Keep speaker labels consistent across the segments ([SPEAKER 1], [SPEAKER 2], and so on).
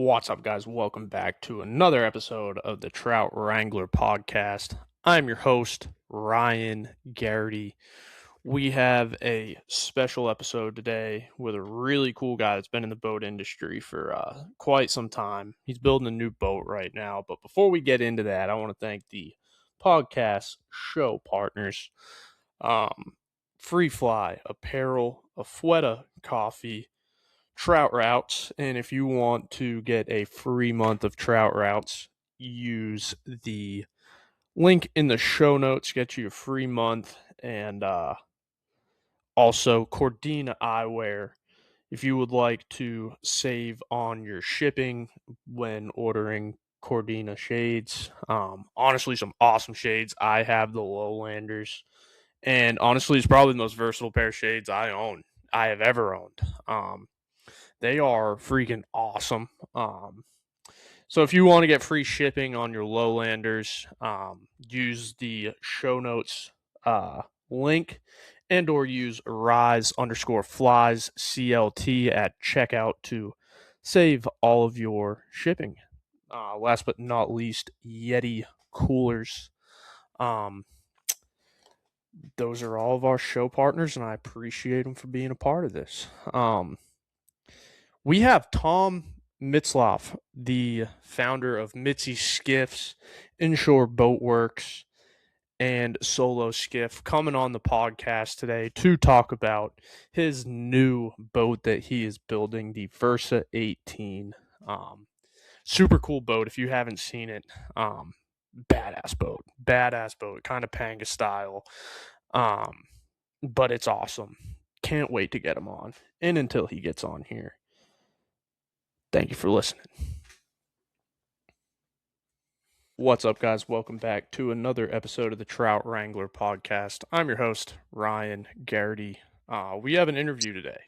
[SPEAKER 1] What's up, guys? Welcome back to another episode of the Trout Wrangler Podcast. I'm your host, Ryan Garrity. We have a special episode today with a really cool guy that's been in the boat industry for quite some time. He's building a new boat right now. But before we get into that, I want to thank the podcast show partners, Free Fly Apparel, Afueta Coffee, Trout Routes. And if you want to get a free month of Trout Routes, use the link in the show notes, get you a free month. And also Cordina Eyewear. If you would like to save on your shipping when ordering Cordina shades, honestly, some awesome shades. I have the Lowlanders, and honestly, it's probably the most versatile pair of shades I have ever owned. They are freaking awesome. So if you want to get free shipping on your Lowlanders, use the show notes link and or use rise_flies CLT at checkout to save all of your shipping. Last but not least, Yeti coolers. Those are all of our show partners, and I appreciate them for being a part of this. We have Tom Mitzloff, the founder of Mitzi Skiffs, Inshore Boatworks, and Solo Skiff, coming on the podcast today to talk about his new boat that he is building, the Versa 18. Super cool boat. If you haven't seen it, badass boat, kind of Panga style. But it's awesome. Can't wait to get him on. And until he gets on here, thank you for listening. What's up, guys? Welcome back to another episode of the Trout Wrangler Podcast. I'm your host, Ryan Garrity. We have an interview today.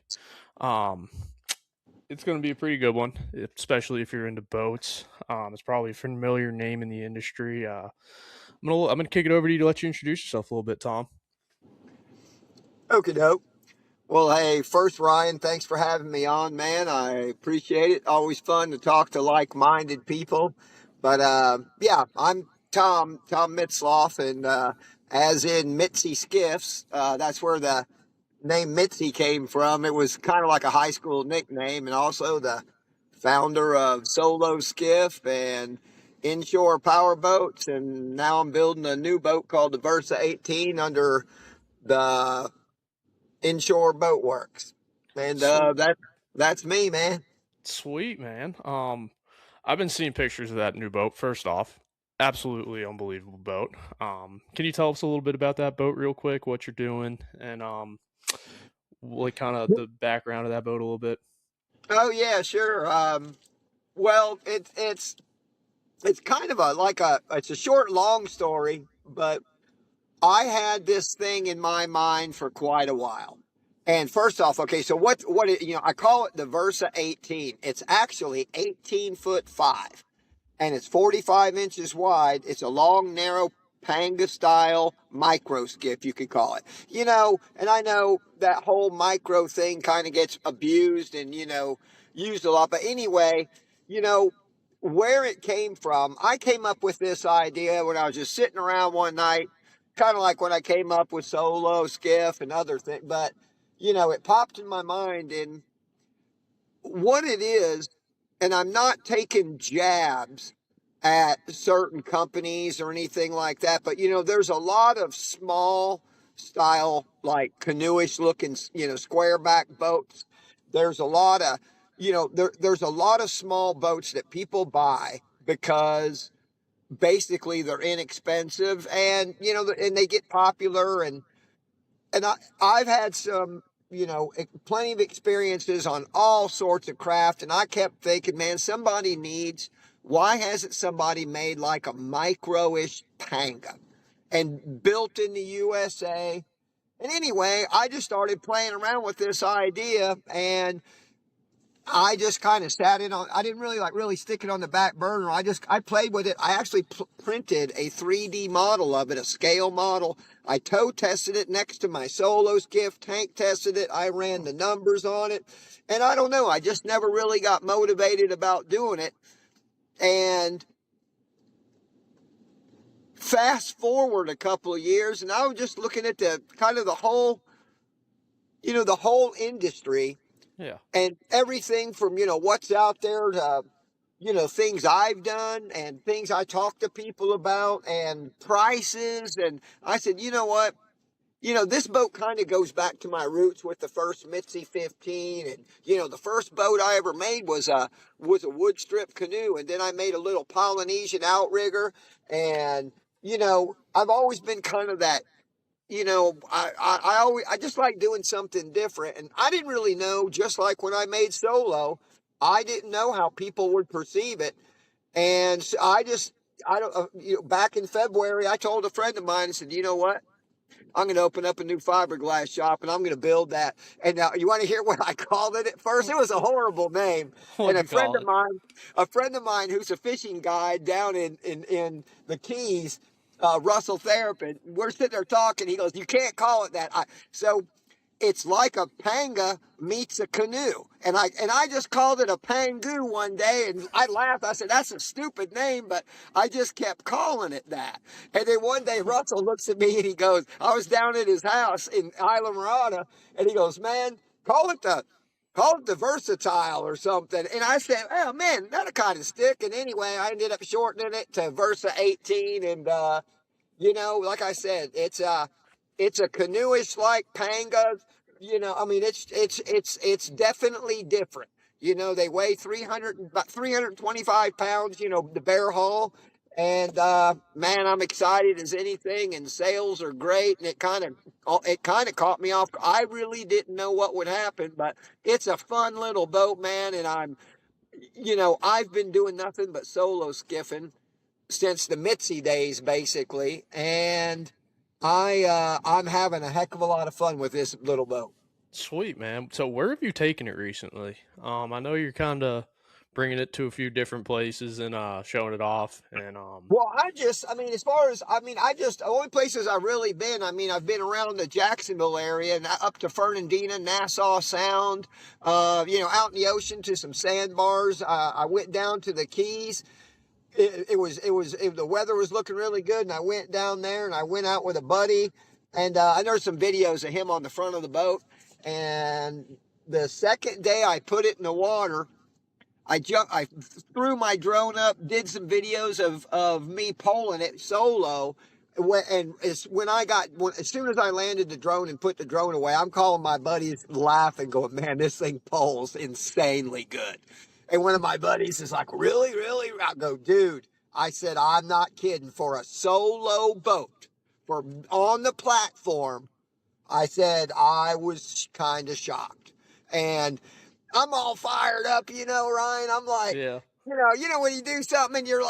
[SPEAKER 1] It's going to be a pretty good one, especially if you're into boats. It's probably a familiar name in the industry. I'm gonna kick it over to you to let you introduce yourself a little bit, Tom.
[SPEAKER 2] Okie doke. Well, hey, first, Ryan, thanks for having me on, man. I appreciate it. Always fun to talk to like-minded people. But, yeah, I'm Tom Mitzloff, and as in Mitzi Skiffs, that's where the name Mitzi came from. It was kind of like a high school nickname, and also the founder of Solo Skiff and Inshore Power Boats, and now I'm building a new boat called the Versa 18 under the Inshore Boat Works. And that's me, man.
[SPEAKER 1] Sweet, man. I've been seeing pictures of that new boat. First off, absolutely unbelievable boat. Can you tell us a little bit about that boat real quick, what you're doing, and like kind of the background of that boat a little bit?
[SPEAKER 2] Oh yeah, sure. Well, it's kind of it's a short, long story, but I had this thing in my mind for quite a while. And first off, okay, so I call it the Versa 18. It's actually 18'5", and it's 45 inches wide. It's a long, narrow Panga style micro skiff, you could call it. And I know that whole micro thing kind of gets abused and, used a lot. But anyway, where it came from, I came up with this idea when I was just sitting around one night, kind of like when I came up with Solo Skiff and other things. But, it popped in my mind, and what it is, and I'm not taking jabs at certain companies or anything like that, but there's a lot of small style, like canoeish looking, square back boats. There's a lot of, there's a lot of small boats that people buy because basically they're inexpensive, and and they get popular, and I've had some, plenty of experiences on all sorts of craft, and I kept thinking, man, why hasn't somebody made like a micro-ish Panga and built in the USA? And anyway, I just started playing around with this idea, and I just kind of sat in on, I didn't really stick it on the back burner. I played with it. I actually printed a 3D model of it, a scale model. I toe tested it next to my solo skiff, tank tested it. I ran the numbers on it. And I don't know, I just never really got motivated about doing it. And fast forward a couple of years, and I was just looking at the kind of the whole industry.
[SPEAKER 1] Yeah.
[SPEAKER 2] And everything from, what's out there to, things I've done and things I talk to people about and prices. And I said, you know what? This boat kind of goes back to my roots with the first Mitzi 15. And, the first boat I ever made was a wood strip canoe. And then I made a little Polynesian outrigger. And, I've always been kind of that, I just like doing something different. And I didn't really know, just like when I made solo, I didn't know how people would perceive it. And so back in February, I told a friend of mine, I said, you know what? I'm going to open up a new fiberglass shop and I'm going to build that. And now you want to hear what I called it at first? It was a horrible name.
[SPEAKER 1] What'd
[SPEAKER 2] And
[SPEAKER 1] you call it?
[SPEAKER 2] a friend of mine who's a fishing guide down in the Keys, Russell Therapin, we're sitting there talking. He goes, you can't call it that. So it's like a panga meets a canoe. And I just called it a pangu one day, and I laughed. I said, that's a stupid name, but I just kept calling it that. And then one day Russell looks at me and he goes, I was down at his house in Isla Mirada, and he goes, man, call it the Versatile or something. And I said, oh man, that'll kind of stick. And anyway, I ended up shortening it to Versa 18. And, like I said, it's a canoeish like panga. It's definitely different. They weigh about 325 pounds, the bare hull. And, man, I'm excited as anything, and sales are great. And it kind of caught me off. I really didn't know what would happen, but it's a fun little boat, man. And I've been doing nothing but solo skiffing since the Mitzi days, basically. And I'm having a heck of a lot of fun with this little boat.
[SPEAKER 1] Sweet, man. So where have you taken it recently? I know you're kind of bringing it to a few different places and showing it off. And
[SPEAKER 2] Well, the only places I've really been, I've been around the Jacksonville area and up to Fernandina, Nassau Sound, out in the ocean to some sandbars. I went down to the Keys. The weather was looking really good, and I went down there and I went out with a buddy, and I there's some videos of him on the front of the boat. And the second day I put it in the water, I threw my drone up, did some videos of me poling it solo. As soon as I landed the drone and put the drone away, I'm calling my buddies, laughing, going, man, this thing poles insanely good. And one of my buddies is like, really, really? I go, dude, I said, I'm not kidding. For a solo boat, on the platform, I said, I was kind of shocked. And I'm all fired up, Ryan. I'm like,
[SPEAKER 1] yeah,
[SPEAKER 2] when you do something and you're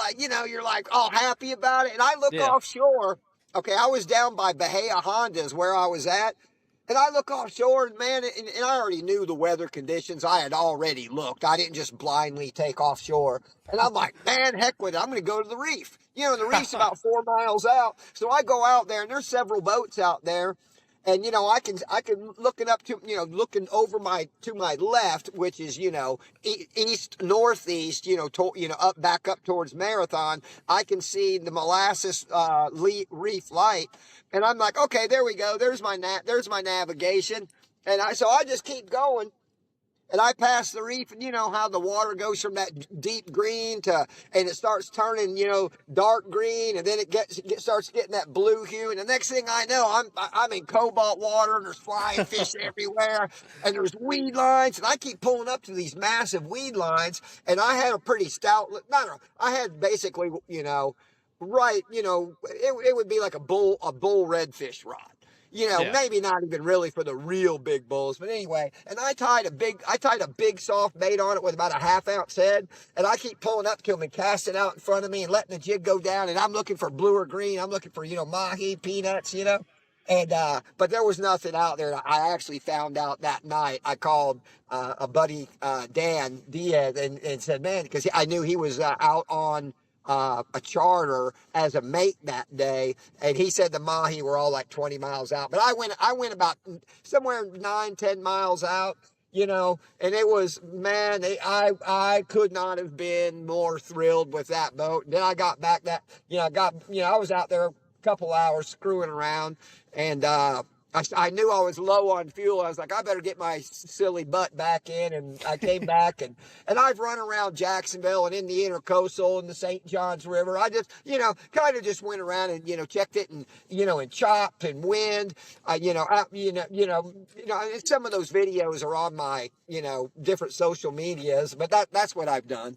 [SPEAKER 2] like all happy about it. And I look
[SPEAKER 1] yeah,
[SPEAKER 2] offshore. Okay, I was down by Bahia Hondas where I was at. And I look offshore, and man, and I already knew the weather conditions. I had already looked. I didn't just blindly take offshore. And I'm like, man, heck with it. I'm going to go to the reef. The reef's about 4 miles out. So I go out there, and there's several boats out there. And, I can looking up to, looking over to my left, which is, east, northeast, back up towards Marathon. I can see the Molasses Reef light. And I'm like, okay, there we go. There's my navigation. And so I just keep going. And I pass the reef, and you know how the water goes from that deep green and it starts turning, dark green, and then it starts getting that blue hue. And the next thing I know, I'm in cobalt water, and there's flying fish everywhere, and there's weed lines, and I keep pulling up to these massive weed lines, and I had a pretty stout, I had basically, it would be like a bull redfish rod.
[SPEAKER 1] yeah.
[SPEAKER 2] Maybe not even really for the real big bulls, but anyway. And I tied a big soft bait on it with about a 1/2 ounce head, and I keep pulling up to him and casting out in front of me and letting the jig go down. And I'm looking for blue or green. I'm looking for mahi, peanuts. And but there was nothing out there. I actually found out that night. I called a buddy, Dan Diaz, and said, man, because I knew he was out on a charter as a mate that day, and he said the mahi were all like 20 miles out. But I went about somewhere 9, 10 miles out. And it was, man, I could not have been more thrilled with that boat. And then I got back I was out there a couple hours screwing around, and I knew I was low on fuel. I was like, I better get my silly butt back in, and I came back, and I've run around Jacksonville and in the Intercoastal and the St. Johns River. I just, kind of just went around and, checked it, and, and chopped and wind, some of those videos are on my, different social medias, but that's what I've done.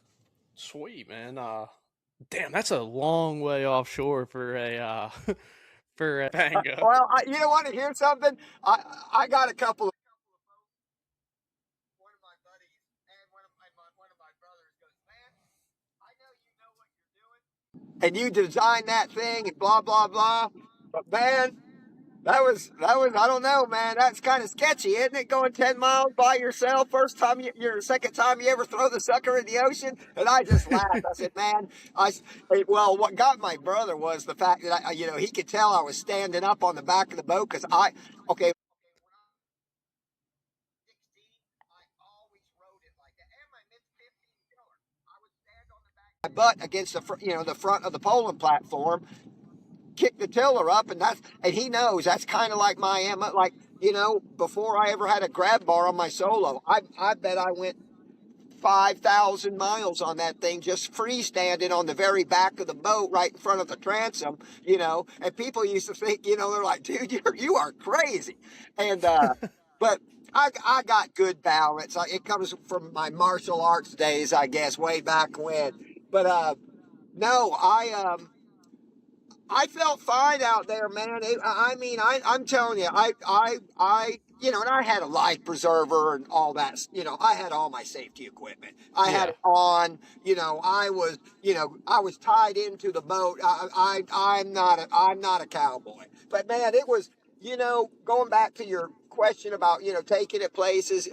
[SPEAKER 1] Sweet, man. Damn, that's a long way offshore for a for a pango.
[SPEAKER 2] Well, you don't want to hear something? I got a couple of one of my buddies and one of my brothers goes, man, I know you know what you're doing, and you designed that thing and blah blah blah. But man, that was I don't know, man. That's kind of sketchy, isn't it? Going 10 miles by yourself, second time you ever throw the sucker in the ocean. And I just laughed. I said, man, well, what got my brother was the fact that he could tell I was standing up on the back of the boat because okay. My butt against the front of the polling platform, kick the tiller up, and he knows that's kind of like my like before I ever had a grab bar on my solo. I bet I went 5,000 miles on that thing, just freestanding on the very back of the boat, right in front of the transom. And people used to think, they're like, dude, you are crazy, and but I got good balance. It comes from my martial arts days, I guess, way back when. But no, I felt fine out there, man. I'm telling you, and I had a life preserver and all that. I had all my safety equipment. I had it on. I was tied into the boat. I'm not a cowboy, but man, it was. Going back to your question about taking it places.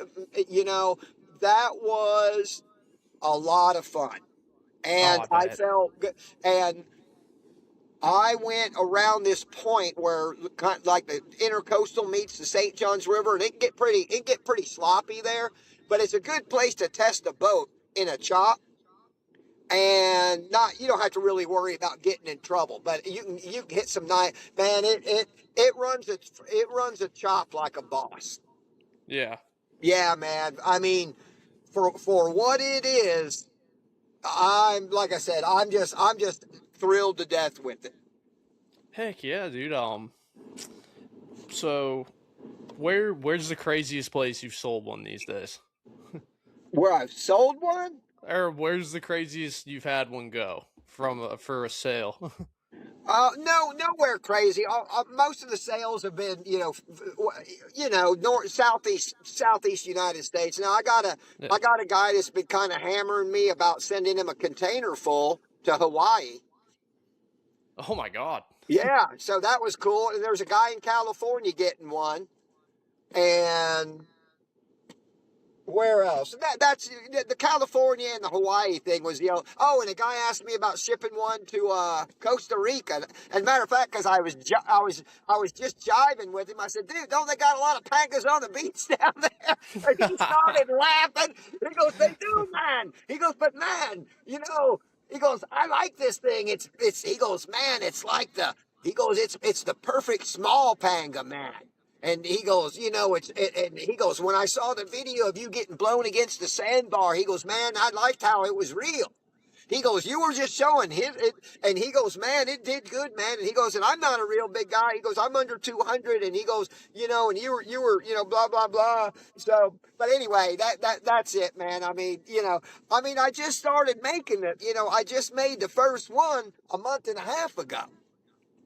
[SPEAKER 2] That was a lot of fun, and I felt good. And I went around this point where like the Intercoastal meets the St. Johns River, and it get pretty sloppy there, but it's a good place to test a boat in a chop, and you don't have to really worry about getting in trouble, but you can hit some nice, man. It runs a chop like a boss. Yeah, man. I mean, for what it is, like I said, I'm just thrilled to death with it.
[SPEAKER 1] Heck yeah, dude. So where's the craziest place you've sold one these days?
[SPEAKER 2] Where I've sold one?
[SPEAKER 1] Or where's the craziest you've had one go for a sale?
[SPEAKER 2] No, nowhere crazy. Most of the sales have been, southeast United States. Now I got a guy that's been kind of hammering me about sending him a container full to Hawaii.
[SPEAKER 1] Oh my God.
[SPEAKER 2] Yeah, so that was cool. And there's a guy in California getting one, and where else? That's the California and the Hawaii thing was, and a guy asked me about shipping one to Costa Rica. And matter of fact, because I was just jiving with him, I said, dude, don't they got a lot of pangas on the beach down there? And he started laughing. He goes, they do, man. He goes, but man, he goes, I like this thing. He goes, man, it's the perfect small panga, man. And he goes, and he goes, when I saw the video of you getting blown against the sandbar, he goes, man, I liked how it was real. He goes, you were just showing it. And he goes, man, it did good, man. And he goes, and I'm not a real big guy. He goes, I'm under 200. And he goes, and you were, blah, blah, blah. So, but anyway, that's it, man. I just started making it. I just made the first one a month and a half ago.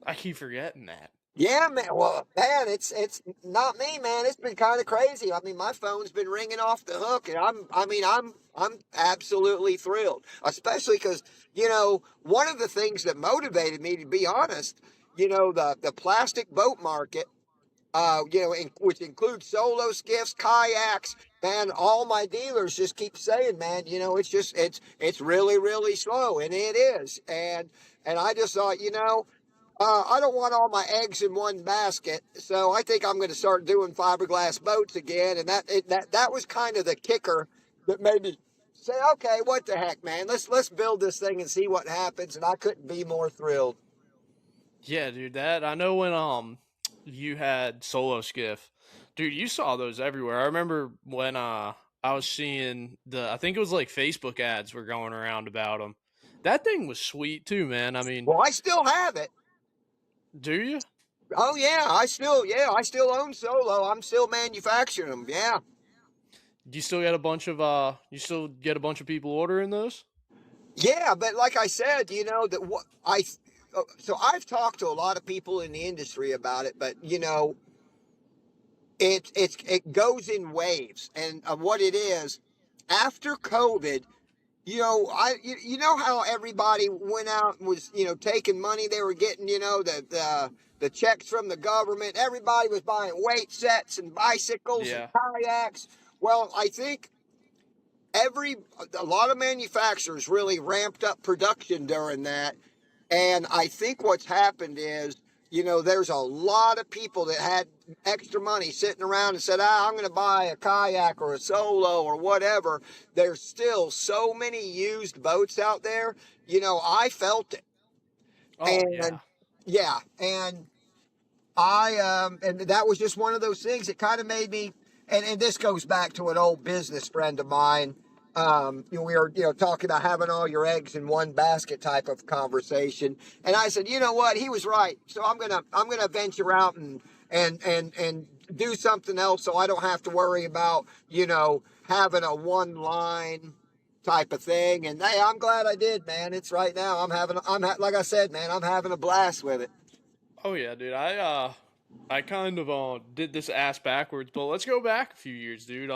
[SPEAKER 1] I keep forgetting that.
[SPEAKER 2] Yeah, man. Well, man, it's not me, man. It's been kind of crazy. I mean, my phone's been ringing off the hook, and I'm absolutely thrilled, especially because, one of the things that motivated me, to be honest, the plastic boat market which includes solo skiffs, kayaks. Man, all my dealers just keep saying, man, it's really, really slow, and it is. And I just thought, I don't want all my eggs in one basket, so I think I'm going to start doing fiberglass boats again. And that was kind of the kicker that made me say, okay, what the heck, man? Let's build this thing and see what happens. And I couldn't be more thrilled.
[SPEAKER 1] Yeah, dude, that I know when you had solo skiff. Dude, you saw those everywhere. I remember when I was seeing I think it was like Facebook ads were going around about them. That thing was sweet too, man. I mean,
[SPEAKER 2] Well, I still have it.
[SPEAKER 1] do you?
[SPEAKER 2] Oh yeah, I still own Solo. I'm still manufacturing them. Yeah.
[SPEAKER 1] Do you still get a bunch of people ordering those?
[SPEAKER 2] Yeah, but like I said, that what I so I've talked to a lot of people in the industry about it, but it goes in waves, and what it is after COVID. You know how everybody went out and was taking money they were getting, the checks from the government. Everybody was buying weight sets and bicycles and
[SPEAKER 1] Yeah.
[SPEAKER 2] kayaks. Well, I think a lot of manufacturers really ramped up production during that. And I think what's happened is, there's a lot of people that had extra money sitting around and said, I'm going to buy a kayak or a solo or whatever. There's still so many used boats out there. I felt it.
[SPEAKER 1] Oh
[SPEAKER 2] And
[SPEAKER 1] yeah.
[SPEAKER 2] yeah, and and that was just one of those things that kind of made me, and this goes back to an old business friend of mine. We were, talking about having all your eggs in one basket type of conversation. And I said, you know what? He was right. So I'm going to venture out and do something else so I don't have to worry about, having a one line type of thing. And hey, I'm glad I did, man. It's right now. Like I said, man, I'm having a blast with it.
[SPEAKER 1] Oh yeah, dude. I kind of did this ass backwards, but let's go back a few years, dude.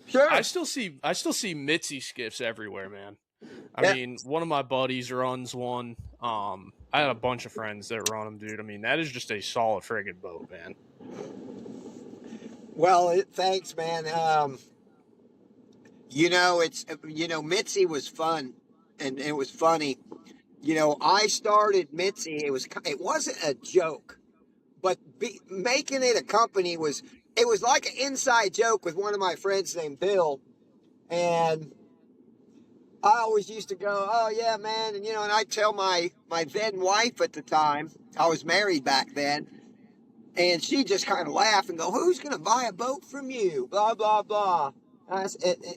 [SPEAKER 2] Sure.
[SPEAKER 1] I still see Mitzi skiffs everywhere, man. I
[SPEAKER 2] Yeah.
[SPEAKER 1] mean, one of my buddies runs one. I had a bunch of friends that run them, dude. I mean, that is just a solid friggin' boat, man.
[SPEAKER 2] Well, thanks, man. Mitzi was fun, and it was funny. I started Mitzi. It wasn't a joke, but making it a company it was like an inside joke with one of my friends named Bill, and I always used to go, oh yeah, man, and I'd tell my then wife at the time, I was married back then, and she just kind of laugh and go, who's going to buy a boat from you? Blah, blah, blah.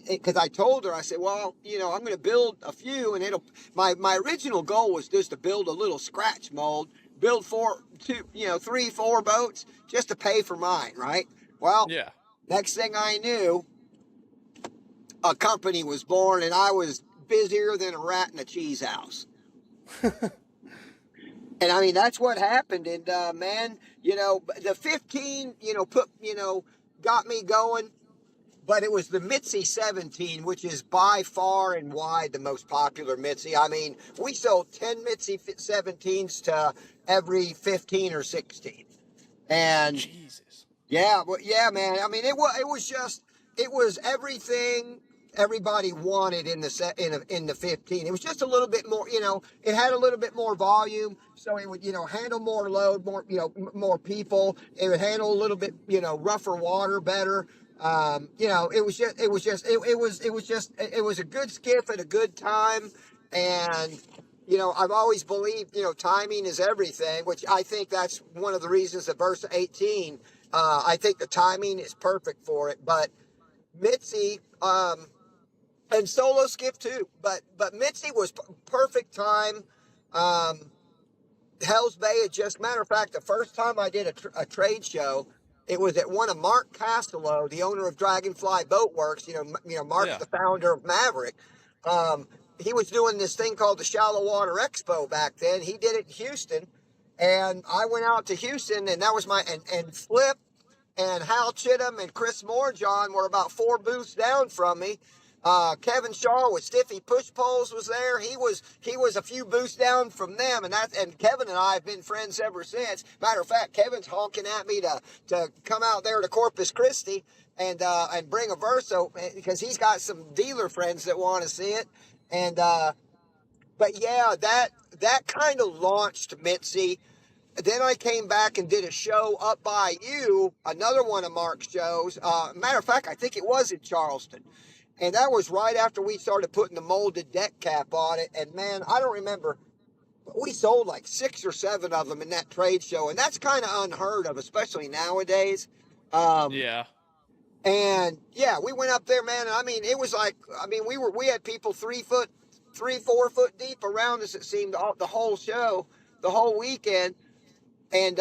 [SPEAKER 2] Because I told her, I said, well, I'm going to build a few, and my original goal was just to build a little scratch mold, build 3, 4 boats just to pay for mine, right? Well,
[SPEAKER 1] Yeah.
[SPEAKER 2] next thing I knew, a company was born, and I was busier than a rat in a cheese house. And I mean, that's what happened. And, man, the 15, got me going. But it was the Mitzi 17, which is by far and wide the most popular Mitzi. I mean, we sold 10 Mitzi 17s to every 15 or 16. And
[SPEAKER 1] Jesus.
[SPEAKER 2] yeah, man. I mean, it was everything everybody wanted in the 15. It was just a little bit more, it had a little bit more volume, so it would, handle more load, more, more people. It would handle a little bit, rougher water better. It was a good skiff at a good time. And, I've always believed, timing is everything, which I think that's one of the reasons the Versa 18, I think the timing is perfect for it. But Mitzi, and solo skiff too, but Mitzi was perfect time. Hell's Bay had just, matter of fact, the first time I did a trade show, it was at one of Mark Castello, the owner of Dragonfly Boat Works. Mark's
[SPEAKER 1] Yeah.
[SPEAKER 2] the founder of Maverick. He was doing this thing called the Shallow Water Expo back then. He did it in Houston, and I went out to Houston, and that was and Flip and Hal Chittum and Chris Moorjohn were about 4 booths down from me. Kevin Shaw with Stiffy Push Poles was there. He was a few booths down from them, and Kevin and I have been friends ever since. Matter of fact, Kevin's honking at me to come out there to Corpus Christi and bring a Verso because he's got some dealer friends that want to see it. And but yeah, that kind of launched Mitzi. Then I came back and did a show up by you, another one of Mark's shows. Matter of fact, I think it was in Charleston. And that was right after we started putting the molded deck cap on it. And man, I don't remember, but we sold like 6 or 7 of them in that trade show. And that's kind of unheard of, especially nowadays.
[SPEAKER 1] Yeah.
[SPEAKER 2] And yeah, we went up there, man. And I mean, it was like, I mean, we had people 3, 4 foot deep around us, it seemed, the whole show, the whole weekend. And,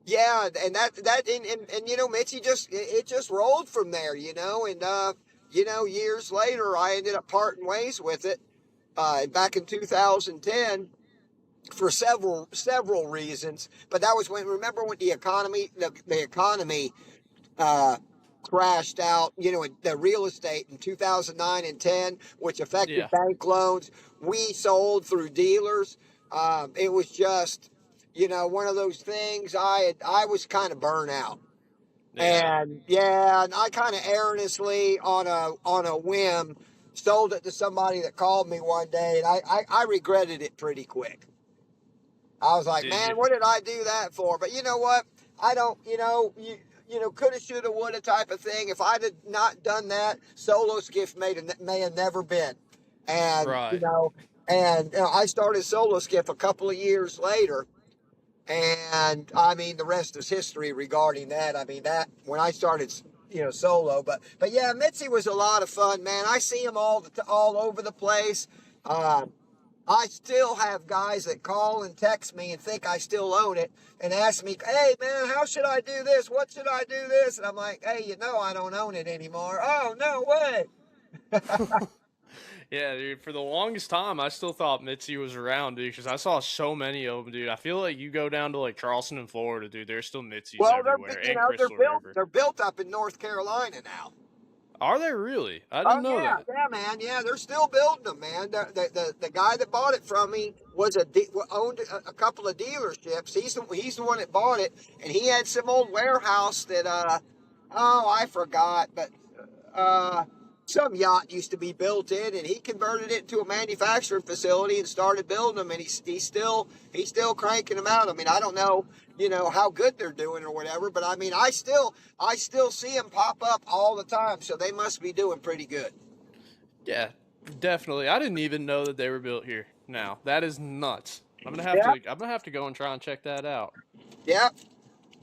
[SPEAKER 2] yeah, and and you know, Mitzi it just rolled from there, you know, and, you know, years later, I ended up parting ways with it, back in 2010 for several reasons. But that was remember when the economy, uh, crashed out, you know, the real estate in 2009 and 10, which affected
[SPEAKER 1] Yeah.
[SPEAKER 2] bank loans. We sold through dealers. It was just, you know, one of those things. I was kind of burnt out.
[SPEAKER 1] Yeah.
[SPEAKER 2] And yeah, and I kind of erroneously on a whim sold it to somebody that called me one day, and I regretted it pretty quick. I was like,
[SPEAKER 1] Did
[SPEAKER 2] man,
[SPEAKER 1] you?
[SPEAKER 2] what did I do that for? But you know what? I don't, you know, coulda, shoulda, woulda type of thing. If I'd have not done that, Solo Skiff may have never been. And
[SPEAKER 1] Right.
[SPEAKER 2] I started Solo Skiff a couple of years later. And I mean, the rest is history regarding that. I mean, that when I started, you know, Solo, but yeah, Mitzi was a lot of fun, man. I see him all over the place. I still have guys that call and text me and think I still own it and ask me, hey, man, how should I do this? What should I do this? And I'm like, hey, you know, I don't own it anymore. Oh, no way.
[SPEAKER 1] Yeah, dude, for the longest time, I still thought Mitzi was around, dude, because I saw so many of them, dude. I feel like you go down to, like, Charleston and Florida, dude, there's still Mitzi's
[SPEAKER 2] Well,
[SPEAKER 1] everywhere, and Crystal River.
[SPEAKER 2] they're built up in North Carolina now.
[SPEAKER 1] Are they really? I
[SPEAKER 2] Oh
[SPEAKER 1] didn't know
[SPEAKER 2] yeah,
[SPEAKER 1] that.
[SPEAKER 2] yeah, man, yeah. They're still building them, man. The guy that bought it from me owned a couple of dealerships. He's the one that bought it, and he had some old warehouse that I forgot, but some yacht used to be built in, and he converted it to a manufacturing facility and started building them. And he's still cranking them out. I mean, I don't know, you know, how good they're doing or whatever, but I mean, I still see them pop up all the time, so they must be doing pretty good.
[SPEAKER 1] Yeah, definitely. I didn't even know that they were built here. Now that is nuts. I'm gonna have to go and try and check that out.
[SPEAKER 2] Yeah.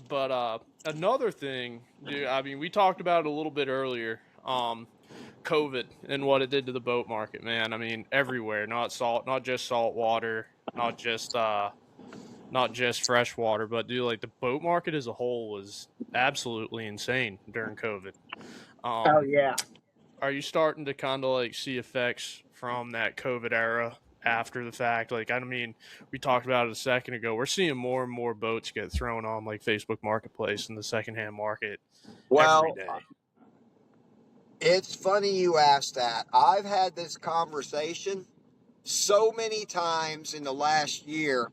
[SPEAKER 1] But another thing, dude. I mean, we talked about it a little bit earlier. COVID and what it did to the boat market, man. I mean, everywhere. Not just salt water, not just fresh water, but dude, like the boat market as a whole was absolutely insane during COVID.
[SPEAKER 2] Oh
[SPEAKER 1] Um,
[SPEAKER 2] yeah.
[SPEAKER 1] are you starting to kind of like see effects from that COVID era after the fact? Like, I mean, we talked about it a second ago. We're seeing more and more boats get thrown on like Facebook Marketplace and the secondhand market every
[SPEAKER 2] Well,
[SPEAKER 1] day.
[SPEAKER 2] it's funny you asked that. I've had this conversation so many times in the last year.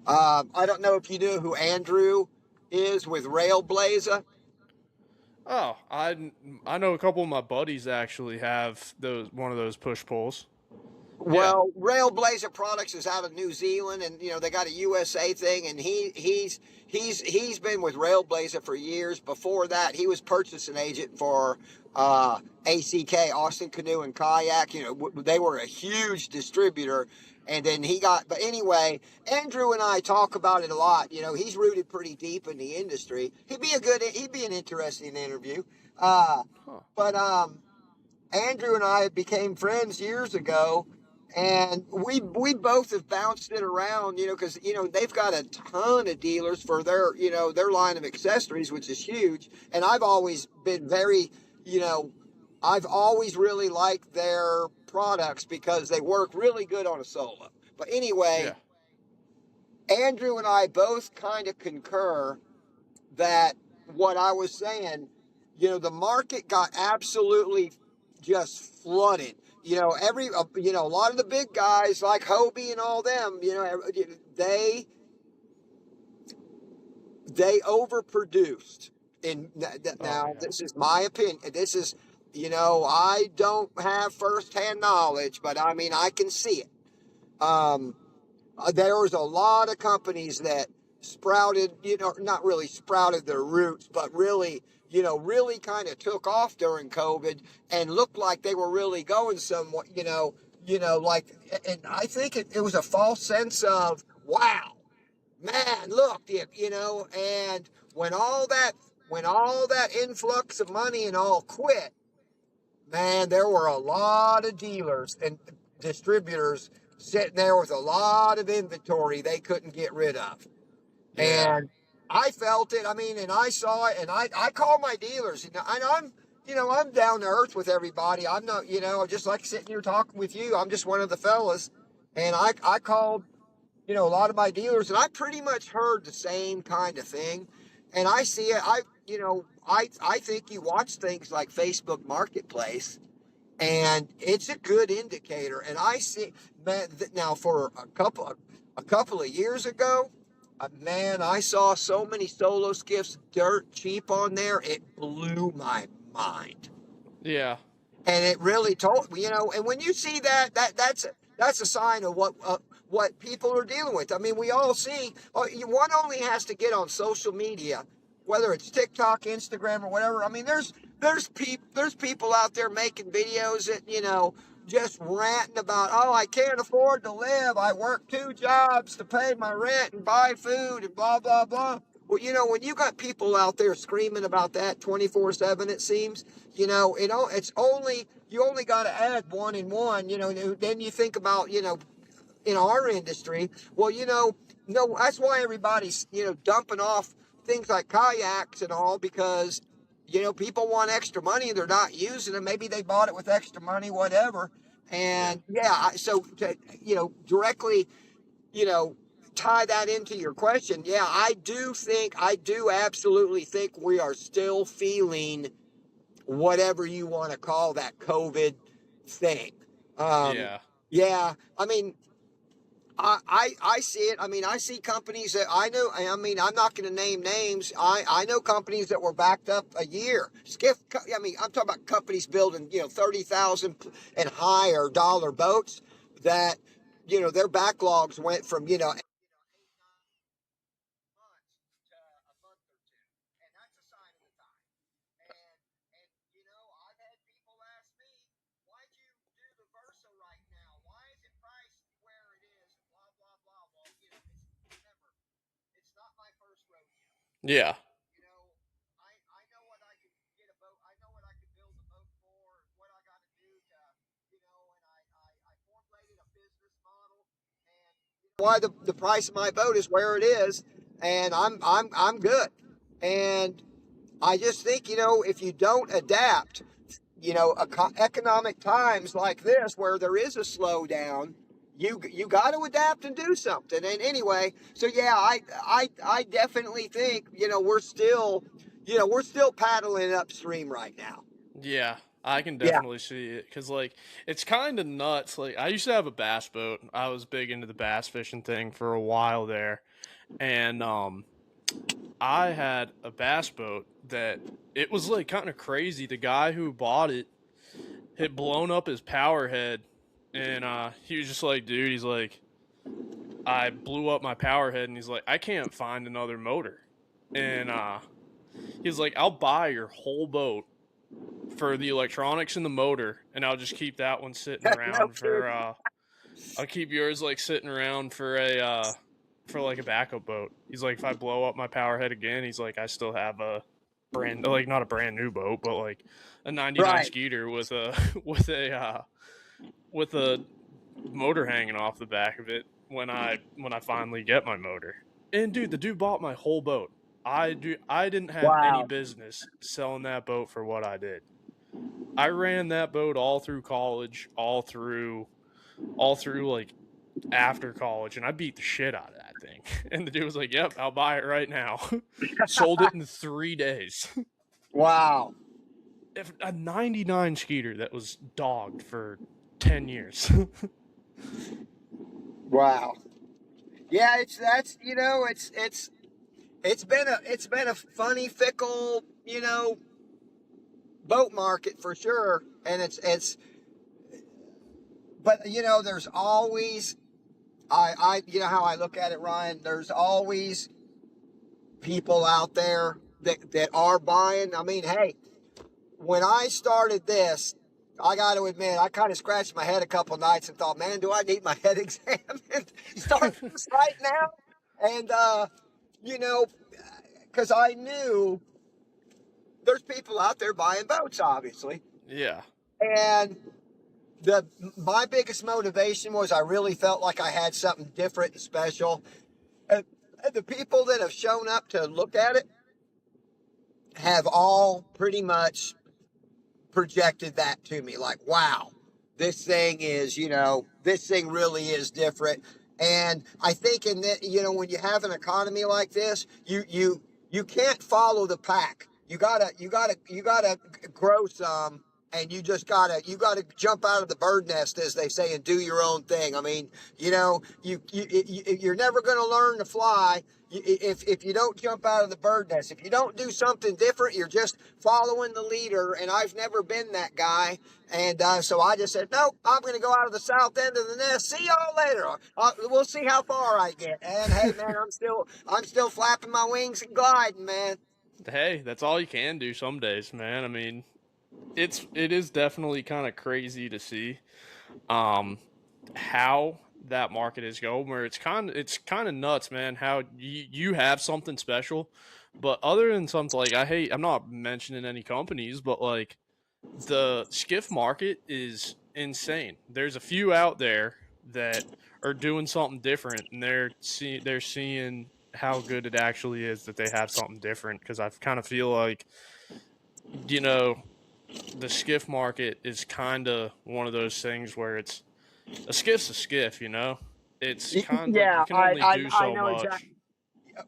[SPEAKER 2] I don't know if you knew who Andrew is with Railblazer.
[SPEAKER 1] Oh, I know a couple of my buddies actually have one of those push pulls. Yeah.
[SPEAKER 2] Well, Railblazer Products is out of New Zealand, and you know they got a USA thing, and he's been with Railblazer for years. Before that, he was purchasing agent for ACK, Austin Canoe and Kayak. You know, they were a huge distributor, and then but anyway, Andrew and I talk about it a lot. You know, he's rooted pretty deep in the industry. He'd be an interesting interview.
[SPEAKER 1] Huh.
[SPEAKER 2] But Andrew and I became friends years ago, and we both have bounced it around, you know, because you know they've got a ton of dealers for their line of accessories, which is huge. And I've always been very, you know, I've always really liked their products because they work really good on a solo. But anyway,
[SPEAKER 1] Yeah.
[SPEAKER 2] Andrew and I both kind of concur that what I was saying, you know, the market got absolutely just flooded. You know, a lot of the big guys like Hobie and all them, they overproduced. And
[SPEAKER 1] Oh
[SPEAKER 2] now
[SPEAKER 1] yeah.
[SPEAKER 2] this is my opinion. This is, I don't have firsthand knowledge, but I mean, I can see it. Um, there was a lot of companies that sprouted, not really sprouted their roots, but really, really kind of took off during COVID and looked like they were really going somewhat, like, and I think it was a false sense of, wow, man, look, and when all that influx of money and all quit, man, there were a lot of dealers and distributors sitting there with a lot of inventory they couldn't get rid of.
[SPEAKER 1] Yeah.
[SPEAKER 2] And I felt it. I mean, and I saw it, and I call my dealers, and I'm down to earth with everybody. I'm not, just like sitting here talking with you. I'm just one of the fellas. And I called, a lot of my dealers, and I pretty much heard the same kind of thing. And I see it. I think you watch things like Facebook Marketplace, and it's a good indicator. And I see, man, now for a couple of years ago, man, I saw so many solo skiffs dirt cheap on there. It blew my mind.
[SPEAKER 1] Yeah.
[SPEAKER 2] And it really told me, and when you see that's a sign of what people are dealing with. I mean, we all see. One only has to get on social media, whether it's TikTok, Instagram, or whatever. I mean, there's people out there making videos that just ranting about, oh, I can't afford to live. I work 2 jobs to pay my rent and buy food and blah blah blah. Well, when you got people out there screaming about that 24/7, it seems, it's only, you only got to add one and one, then you think about, in our industry, well, no, that's why everybody's, dumping off things like kayaks and all, because, people want extra money, they're not using them. Maybe they bought it with extra money, whatever.
[SPEAKER 1] Yeah.
[SPEAKER 2] And yeah, so to, directly, you know, tie that into your question, yeah, I do absolutely think we are still feeling whatever you want to call that COVID thing. Um,
[SPEAKER 1] Yeah.
[SPEAKER 2] yeah, I mean, I see it. I mean, I see companies that I know. I mean, I'm not going to name names. I know companies that were backed up a year. I mean, I'm talking about companies building, 30,000 and higher dollar boats that, their backlogs went from, 8, 9 months to a month or two. And that's a sign of the time. And I've had people ask me, why'd you do the Versa right now? Why is it priced where it is? And blah blah blah. Well, remember, it's not my first rodeo.
[SPEAKER 1] Yeah.
[SPEAKER 2] You know, I know what I could get a boat. I know what I could build a boat for, and what I got to do to, and I formulated a business model, and why the price of my boat is where it is, and I'm good. And I just think, if you don't adapt, economic times like this where there is a slowdown, you got to adapt and do something. And anyway, so yeah, I definitely think, we're still paddling upstream right now.
[SPEAKER 1] Yeah. I can
[SPEAKER 2] Yeah.
[SPEAKER 1] definitely see it because, like, it's kind of nuts. Like, I used to have a bass boat. I was big into the bass fishing thing for a while there, and I had a bass boat that it was like kind of crazy. The guy who bought it had blown up his power head, and he was just like, dude, he's like, I blew up my power head, and he's like, I can't find another motor, and he's like, I'll buy your whole boat for the electronics and the motor, and I'll just keep that one sitting
[SPEAKER 2] No
[SPEAKER 1] around for
[SPEAKER 2] kidding.
[SPEAKER 1] I'll keep yours like sitting around for a for like a backup boat. He's like, if I blow up my power head again, he's like, I still have a brand, like, not a brand new boat, but like a '99
[SPEAKER 2] Right.
[SPEAKER 1] Skeeter with a with a motor hanging off the back of it when I finally get my motor. And dude, the dude bought my whole boat. I didn't have any
[SPEAKER 2] Wow.
[SPEAKER 1] business selling that boat for what I did. I ran that boat all through college, all through like after college, and I beat the shit out of that thing. And the dude was like, "Yep, I'll buy it right now." Sold it in 3 days.
[SPEAKER 2] Wow.
[SPEAKER 1] if a 99 Skeeter that was dogged for 10 years.
[SPEAKER 2] Wow. Yeah, it's been a funny, fickle, boat market for sure. And but there's always, you know how I look at it, Ryan. There's always people out there that are buying. I mean, hey, when I started this, I got to admit, I kind of scratched my head a couple nights and thought, man, do I need my head examined? Start this right now? And, you know, because I knew there's people out there buying boats, obviously.
[SPEAKER 1] Yeah.
[SPEAKER 2] And my biggest motivation was I really felt like I had something different and special. And the people that have shown up to look at it have all pretty much projected that to me, like, wow, this thing is, this thing really is different. And I think when you have an economy like this, you can't follow the pack. You gotta grow some, and you gotta jump out of the bird nest, as they say, and do your own thing. I mean, you're never going to learn to fly if you don't jump out of the bird nest. If you don't do something different, you're just following the leader. And I've never been that guy. And so I just said, nope, I'm going to go out of the south end of the nest. See y'all later. We'll see how far I get. And hey, man, I'm still flapping my wings and gliding, man.
[SPEAKER 1] Hey, that's all you can do some days, man. I mean, it is definitely kind of crazy to see how that market is going, where it's kind of nuts, man, how you have something special, but other than something like, I'm not mentioning any companies, but like the skiff market is insane. There's a few out there that are doing something different, and they're seeing how good it actually is that they have something different, because I kind of feel like, you know, the skiff market is kind of one of those things where it's a skiff's a skiff, you know? It's kind of like you
[SPEAKER 2] Yeah,
[SPEAKER 1] can only do
[SPEAKER 2] I
[SPEAKER 1] so
[SPEAKER 2] know
[SPEAKER 1] much.
[SPEAKER 2] exactly.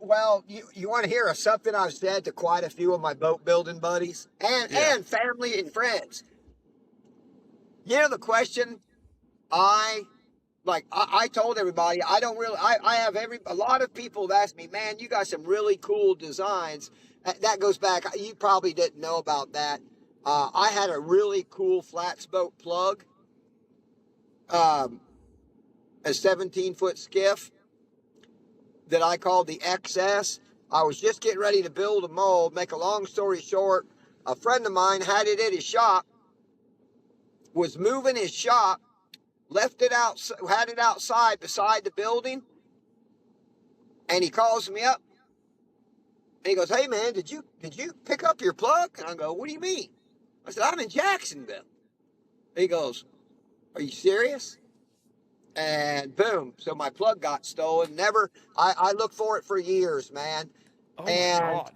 [SPEAKER 2] Well, you want to hear something I've said to quite a few of my boat building buddies
[SPEAKER 1] Yeah.
[SPEAKER 2] and family and friends. The question I I told everybody, I don't really, I have a lot of people that ask me, man, you got some really cool designs. That goes back, you probably didn't know about that. I had a really cool flats boat plug, um, a 17-foot skiff that I called the XS. I was just getting ready to build a mold. Make a long story short, a friend of mine had it at his shop, was moving his shop, left it out, had it outside beside the building, and he calls me up and he goes, "Hey man, did you pick up your plug?" And I go, "What do you mean?" I said, "I'm in Jacksonville." And he goes, "Are you serious?" And boom, so my plug got stolen. Never, I looked for it for years, man.
[SPEAKER 1] Oh my
[SPEAKER 2] And
[SPEAKER 1] god.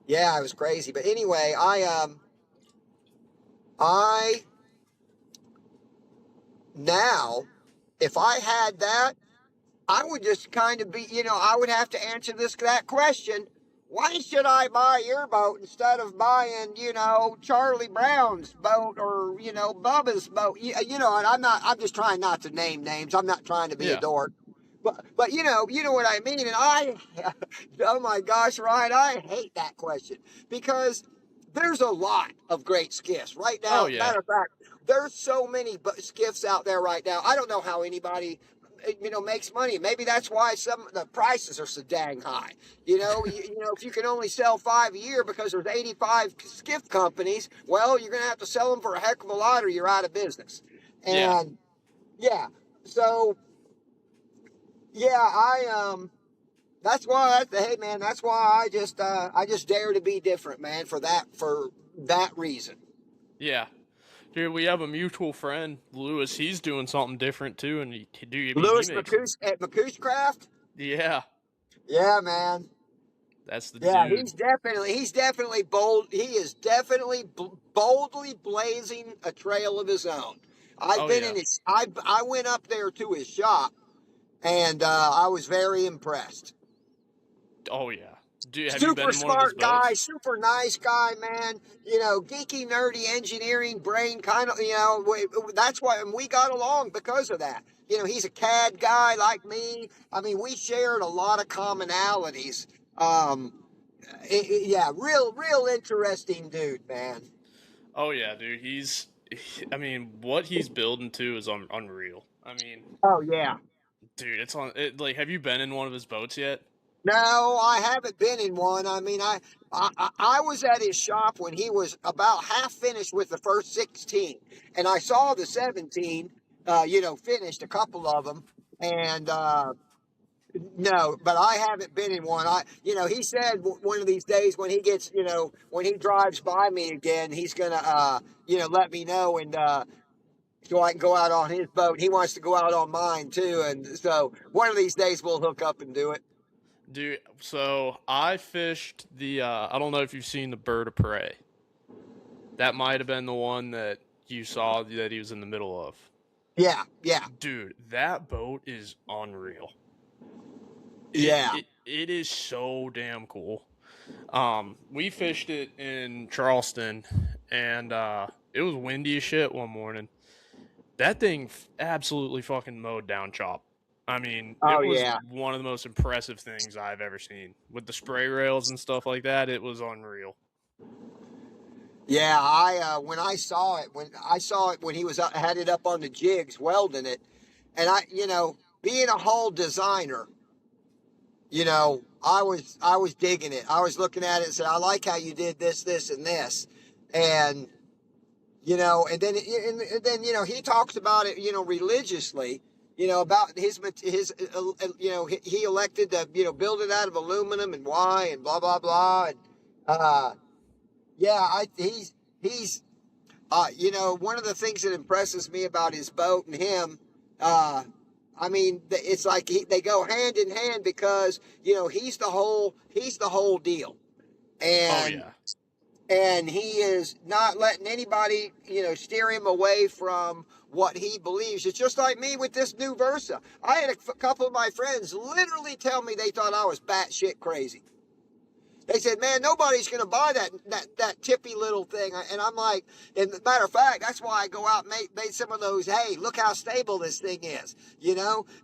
[SPEAKER 2] yeah, it was crazy. But anyway, I now, if I had that, I would just kind of be, I would have to answer that question. Why should I buy your boat instead of buying, Charlie Brown's boat or, Bubba's boat? And I'm just trying not to name names. I'm not trying to be a
[SPEAKER 1] Yeah.
[SPEAKER 2] dork. But you know what I mean. And oh my gosh, Ryan, I hate that question because there's a lot of great skiffs right
[SPEAKER 1] Oh
[SPEAKER 2] now.
[SPEAKER 1] yeah.
[SPEAKER 2] Matter of fact, there's so many skiffs out there right now. I don't know how anybody makes money. Maybe that's why some of the prices are so dang high. If you can only sell 5 a year because there's 85 skiff companies, well, you're going to have to sell them for a heck of a lot or you're out of business.
[SPEAKER 1] Yeah.
[SPEAKER 2] And yeah, so yeah, that's why hey man, that's why I just dare to be different, man, for that reason.
[SPEAKER 1] Yeah. Dude, we have a mutual friend, Lewis. He's doing something different too, and I mean, he
[SPEAKER 2] Lewis
[SPEAKER 1] makes.
[SPEAKER 2] McCoos at McCoos Craft.
[SPEAKER 1] Yeah,
[SPEAKER 2] Yeah, man.
[SPEAKER 1] that's the
[SPEAKER 2] Yeah,
[SPEAKER 1] dude.
[SPEAKER 2] he's definitely bold. He is definitely boldly blazing a trail of his own. I've
[SPEAKER 1] Oh
[SPEAKER 2] been
[SPEAKER 1] yeah.
[SPEAKER 2] in his. I went up there to his shop, and I was very impressed.
[SPEAKER 1] Oh yeah. Dude, have you been
[SPEAKER 2] Super
[SPEAKER 1] in one of his
[SPEAKER 2] smart guy,
[SPEAKER 1] boats?
[SPEAKER 2] super nice guy, man. Geeky, nerdy engineering brain, kind of. That's why and we got along because of that. He's a CAD guy like me. I mean, we shared a lot of commonalities. Um, yeah, real interesting dude, man.
[SPEAKER 1] Oh yeah, dude. I mean, what he's building too is unreal. I mean,
[SPEAKER 2] Oh yeah.
[SPEAKER 1] dude, it's on. Like, have you been in one of his boats yet?
[SPEAKER 2] No, I haven't been in one. I mean, I was at his shop when he was about half finished with the first 16, and I saw the 17, finished a couple of them, and no, but I haven't been in one. He said one of these days when he gets, when he drives by me again, he's gonna, let me know and. So I can go out on his boat. He wants to go out on mine too, and so one of these days we'll hook up and do it.
[SPEAKER 1] Dude, so I fished the. I don't know if you've seen the bird of prey. That might have been the one that you saw that he was in the middle of.
[SPEAKER 2] Yeah, yeah,
[SPEAKER 1] Dude, that boat is unreal. It
[SPEAKER 2] yeah.
[SPEAKER 1] it it is so damn cool. We fished it in Charleston, and it was windy as shit one morning. That thing absolutely fucking mowed down chop. I mean,
[SPEAKER 2] Oh
[SPEAKER 1] it was
[SPEAKER 2] yeah,
[SPEAKER 1] one of the most impressive things I've ever seen. With the spray rails and stuff like that, it was unreal.
[SPEAKER 2] yeah. When I saw it when he was had it up on the jigs welding it, and being a hull designer, I was digging it. I was looking at it and said, I like how you did this, this, and this, and and then he talks about it, religiously, about he elected to, build it out of aluminum and why and blah blah blah, and uh, yeah, he's one of the things that impresses me about his boat and him, uh, I mean, it's like they go hand in hand because he's the whole deal,
[SPEAKER 1] Oh
[SPEAKER 2] and
[SPEAKER 1] yeah.
[SPEAKER 2] he is not letting anybody, steer him away from what he believes. It's just like me with this new Versa. I had a couple of my friends literally tell me they thought I was batshit crazy. They said, "Man, nobody's going to buy that tippy little thing." And I'm like, and matter of fact, that's why I go out and made some of those. Hey, look how stable this thing is,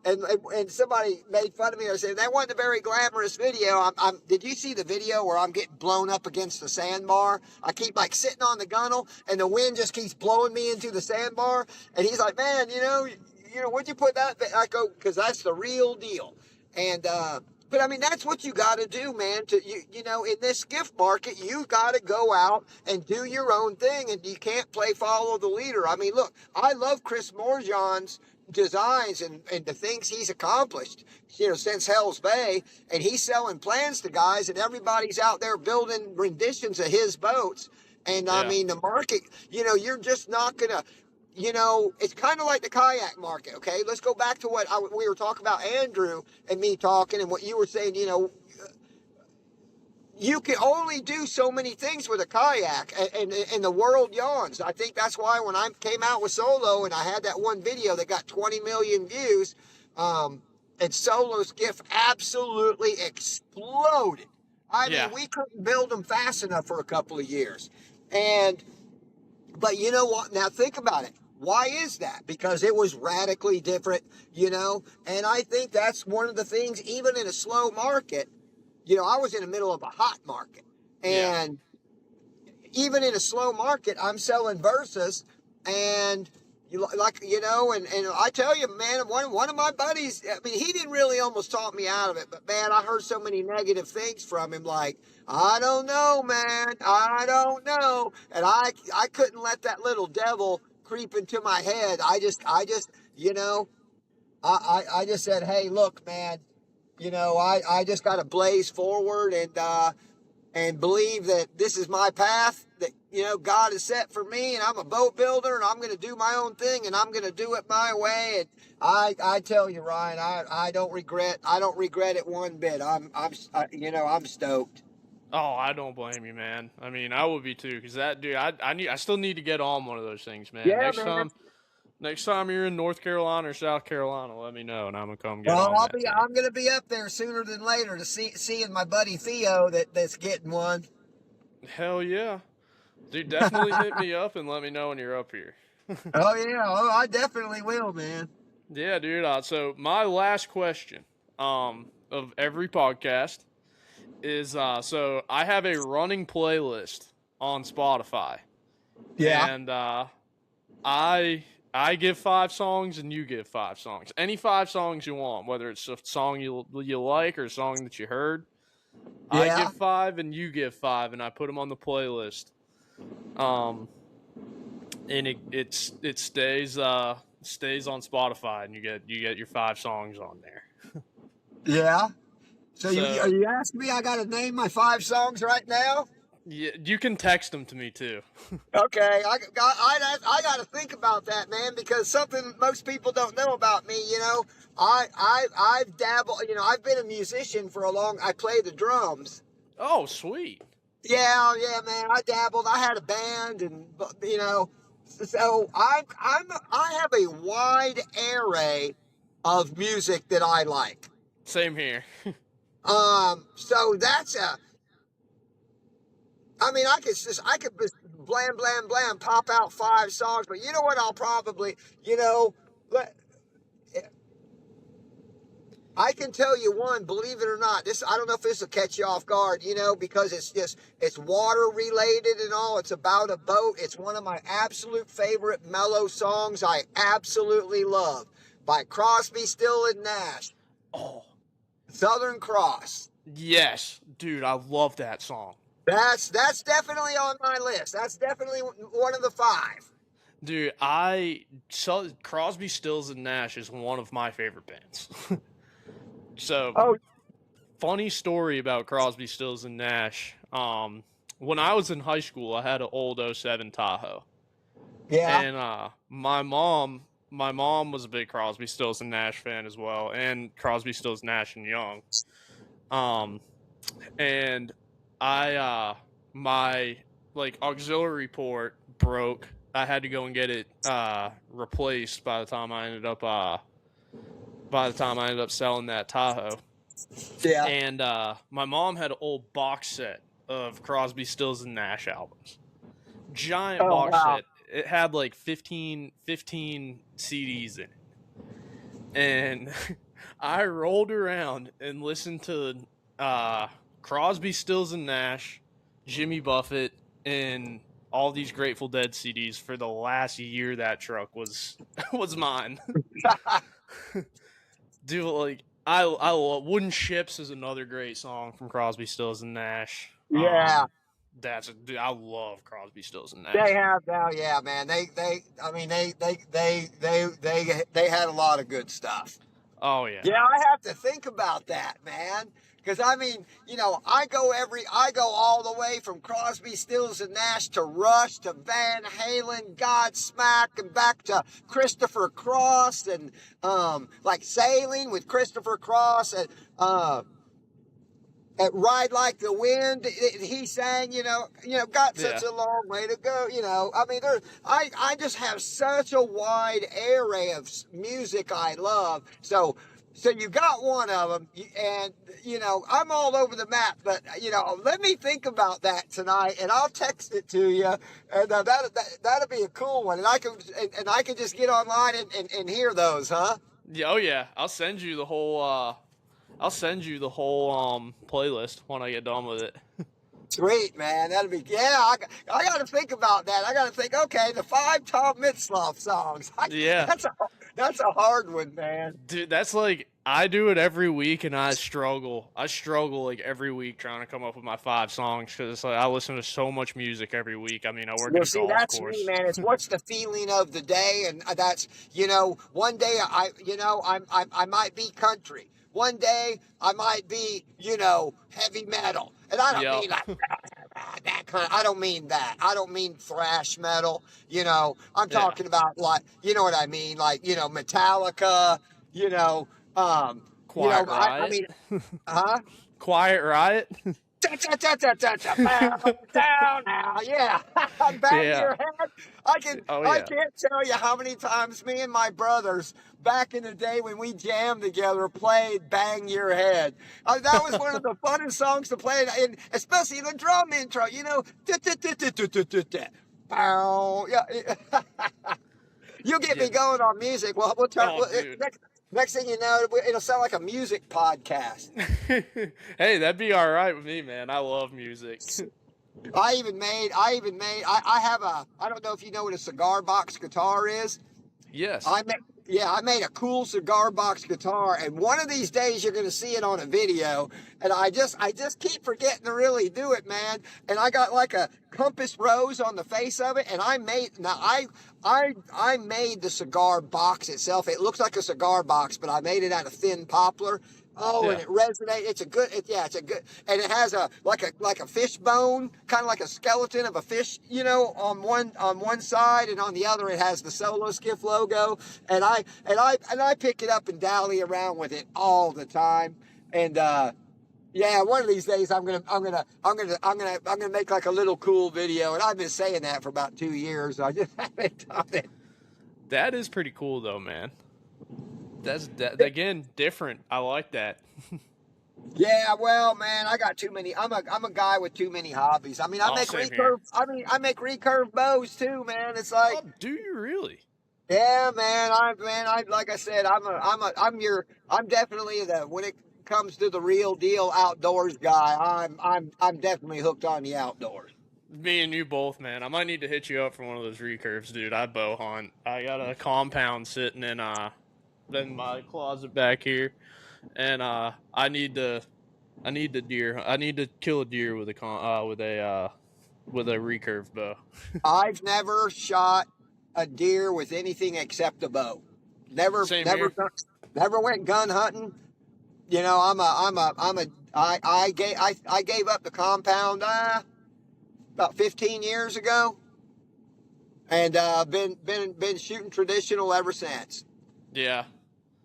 [SPEAKER 2] And somebody made fun of me. I said that wasn't a very glamorous video. Did you see the video where I'm getting blown up against the sandbar? I keep like sitting on the gunnel, and the wind just keeps blowing me into the sandbar. And he's like, "Man, what'd you put that?" I go, "Because that's the real deal." And but I mean, that's what you got to do, man. In this gift market, you got to go out and do your own thing, and you can't play follow the leader. I mean, look, I love Chris Morjan's designs and the things he's accomplished, since Hell's Bay, and he's selling plans to guys, and everybody's out there building renditions of his boats. And I
[SPEAKER 1] Yeah.
[SPEAKER 2] mean, the market, you're just not gonna. It's kind of like the kayak market, okay? Let's go back to what we were talking about, Andrew and me talking, and what you were saying, you can only do so many things with a kayak, and the world yawns. I think that's why when I came out with Solo and I had that one video that got 20 million views, and Solo's gift absolutely exploded. I mean,
[SPEAKER 1] Yeah.
[SPEAKER 2] we couldn't build them fast enough for a couple of years. But you know what? Now think about it. Why is that? Because it was radically different, And I think that's one of the things, even in a slow market, I was in the middle of a hot market.
[SPEAKER 1] Yeah.
[SPEAKER 2] And even in a slow market, I'm selling Versas, and and I tell you, man, one of my buddies, I mean, he didn't really almost talk me out of it, but man, I heard so many negative things from him, like, I don't know, man, I don't know. And I couldn't let that little devil creep into my head. I just said, hey, look, man, I just got to blaze forward and believe that this is my path that God has set for me, and I'm a boat builder, and I'm going to do my own thing, and I'm going to do it my way. And I tell you, Ryan, I don't regret it one bit. I'm stoked.
[SPEAKER 1] Oh, I don't blame you, man. I mean, I would be too, because that dude, I still need to get on one of those things, man.
[SPEAKER 2] Yeah,
[SPEAKER 1] Next
[SPEAKER 2] man.
[SPEAKER 1] time, Next time you're in North Carolina or South Carolina, let me know, and I'm gonna come get
[SPEAKER 2] Well,
[SPEAKER 1] on that thing.
[SPEAKER 2] I'm gonna be up there sooner than later to seeing my buddy Theo that's getting one.
[SPEAKER 1] Hell yeah, dude! Definitely hit me up and let me know when you're up here.
[SPEAKER 2] Oh yeah, oh I definitely will, man.
[SPEAKER 1] Yeah, dude. So my last question, of every podcast is, so I have a running playlist on Spotify,
[SPEAKER 2] Yeah,
[SPEAKER 1] and I I give 5 songs and you give 5 songs. Any 5 songs you want, whether it's a song you like or a song that you heard. I
[SPEAKER 2] yeah,
[SPEAKER 1] give 5 and you give 5, and I put them on the playlist. Um, and it stays on Spotify, and you get your 5 songs on there.
[SPEAKER 2] yeah. So are
[SPEAKER 1] So
[SPEAKER 2] you asking me? I got to name my 5 songs right now?
[SPEAKER 1] yeah, you can text them to me too.
[SPEAKER 2] Okay, I got to think about that, man, because something most people don't know about me. I've dabbled. I've been a musician for a long. I play the drums.
[SPEAKER 1] Oh, sweet.
[SPEAKER 2] Yeah, yeah, man. I dabbled. I had a band, and so I have a wide array of music that I like.
[SPEAKER 1] Same here.
[SPEAKER 2] So that's a. I mean, I could just blam, blam, blam, pop out 5 songs, but you know what? I'll probably, let, I can tell you one, believe it or not. I don't know if this will catch you off guard, because it's water related and all. It's about a boat. It's one of my absolute favorite mellow songs I absolutely love by Crosby, Still and Nash.
[SPEAKER 1] Oh,
[SPEAKER 2] Southern Cross.
[SPEAKER 1] yes, dude, I love that song.
[SPEAKER 2] That's definitely on my list. That's definitely one of the 5.
[SPEAKER 1] Dude, Crosby, Stills, and Nash is one of my favorite bands. So,
[SPEAKER 2] Oh,
[SPEAKER 1] funny story about Crosby, Stills, and Nash. When I was in high school, I had an old '07 Tahoe,
[SPEAKER 2] yeah.
[SPEAKER 1] and my mom was a big Crosby, Stills, and Nash fan as well, and Crosby, Stills, Nash and Young. Um, and my like auxiliary port broke. I had to go and get it replaced by the time I ended up selling that Tahoe.
[SPEAKER 2] Yeah.
[SPEAKER 1] And my mom had an old box set of Crosby, Stills, and Nash albums. Giant
[SPEAKER 2] Oh,
[SPEAKER 1] box
[SPEAKER 2] wow.
[SPEAKER 1] set. It had like 15 CDs in it. And I rolled around and listened to Crosby, Stills, and Nash, Jimmy Buffett, and all these Grateful Dead CDs for the last year that truck was mine. Dude, like I love Wooden Ships is another great song from Crosby, Stills and Nash.
[SPEAKER 2] Yeah.
[SPEAKER 1] Dude, I love Crosby, Stills and
[SPEAKER 2] They
[SPEAKER 1] Nash.
[SPEAKER 2] have now, yeah, man. I mean, they had a lot of good stuff.
[SPEAKER 1] Oh yeah,
[SPEAKER 2] Yeah, I have to think about that, man. Because I mean, I go all the way from Crosby, Stills and Nash to Rush to Van Halen, Godsmack, and back to Christopher Cross and like Sailing with Christopher Cross and at Ride Like the Wind, he sang, got such
[SPEAKER 1] yeah,
[SPEAKER 2] a long way to go, I mean, I just have such a wide array of music I love. So you got one of them, and, I'm all over the map, but, let me think about that tonight, and I'll text it to you, and that'll be a cool one, and I can just get online and hear those, huh?
[SPEAKER 1] yeah. Oh yeah, I'll send you the whole playlist when I get done with it.
[SPEAKER 2] Sweet, man. That'll be, yeah, I got to think about that. I got to think, okay, the 5 Tom Mitzloff songs.
[SPEAKER 1] Yeah,
[SPEAKER 2] That's a hard one, man.
[SPEAKER 1] dude, that's like I do it every week, and I struggle. I struggle like every week trying to come up with my 5 songs because like I listen to so much music every week. I mean, I work at
[SPEAKER 2] Well,
[SPEAKER 1] a
[SPEAKER 2] see,
[SPEAKER 1] golf
[SPEAKER 2] that's me,
[SPEAKER 1] course.
[SPEAKER 2] man. It's what's the feeling of the day, and that's one day I might be country. One day I might be heavy metal, and I don't
[SPEAKER 1] Yep.
[SPEAKER 2] mean like that kind of. I don't mean that. I don't mean thrash metal. I'm
[SPEAKER 1] Yeah.
[SPEAKER 2] talking about like what I mean, like Metallica.
[SPEAKER 1] Quiet
[SPEAKER 2] I
[SPEAKER 1] Riot.
[SPEAKER 2] mean, huh?
[SPEAKER 1] Quiet Riot.
[SPEAKER 2] Down now, yeah. Bang
[SPEAKER 1] Yeah.
[SPEAKER 2] your head.
[SPEAKER 1] Oh
[SPEAKER 2] I
[SPEAKER 1] yeah.
[SPEAKER 2] can't tell you how many times me and my brothers back in the day when we jammed together played "Bang Your Head." That was one of the funnest songs to play, and especially the drum intro. You know, bow. Yeah. You get
[SPEAKER 1] Yeah.
[SPEAKER 2] me going on music. Well, we'll turn.
[SPEAKER 1] Oh, dude.
[SPEAKER 2] Next thing you know, it'll sound like a music podcast.
[SPEAKER 1] Hey, that'd be all right with me, man. I love music.
[SPEAKER 2] I have I don't know if you know what a cigar box guitar is.
[SPEAKER 1] Yes.
[SPEAKER 2] I made a cool cigar box guitar, and one of these days you're going to see it on a video. And I just keep forgetting to really do it, man. And I got like a compass rose on the face of it, and I made the cigar box itself. It looks like a cigar box, but I made it out of thin poplar. Oh, and
[SPEAKER 1] Yeah.
[SPEAKER 2] it resonates. It's a good, and it has a like a fish bone, kind of like a skeleton of a fish, on one side, and on the other it has the Solo Skiff logo. And I pick it up and dally around with it all the time. And yeah, one of these days I'm gonna make like a little cool video. And I've been saying that for about 2 years. I just haven't done it.
[SPEAKER 1] That is pretty cool, though, man. That again, different. I like that.
[SPEAKER 2] Yeah, well, man, I got too many. I'm a guy with too many hobbies. I mean, I
[SPEAKER 1] Oh,
[SPEAKER 2] make
[SPEAKER 1] same here.
[SPEAKER 2] recurve. I make recurve bows too, man. It's like,
[SPEAKER 1] Oh, do you really?
[SPEAKER 2] yeah, man. I like I said, I'm definitely when it comes to the real deal outdoors guy. I'm definitely hooked on the outdoors.
[SPEAKER 1] Me and you both, man. I might need to hit you up for one of those recurves, dude. I bow hunt. I got a compound sitting in my closet back here, and I need the deer. I need to kill a deer with a recurve bow.
[SPEAKER 2] I've never shot a deer with anything except a bow.
[SPEAKER 1] Same here.
[SPEAKER 2] Never went gun hunting. You know, I gave up the compound about 15 years ago, and been shooting traditional ever since.
[SPEAKER 1] Yeah.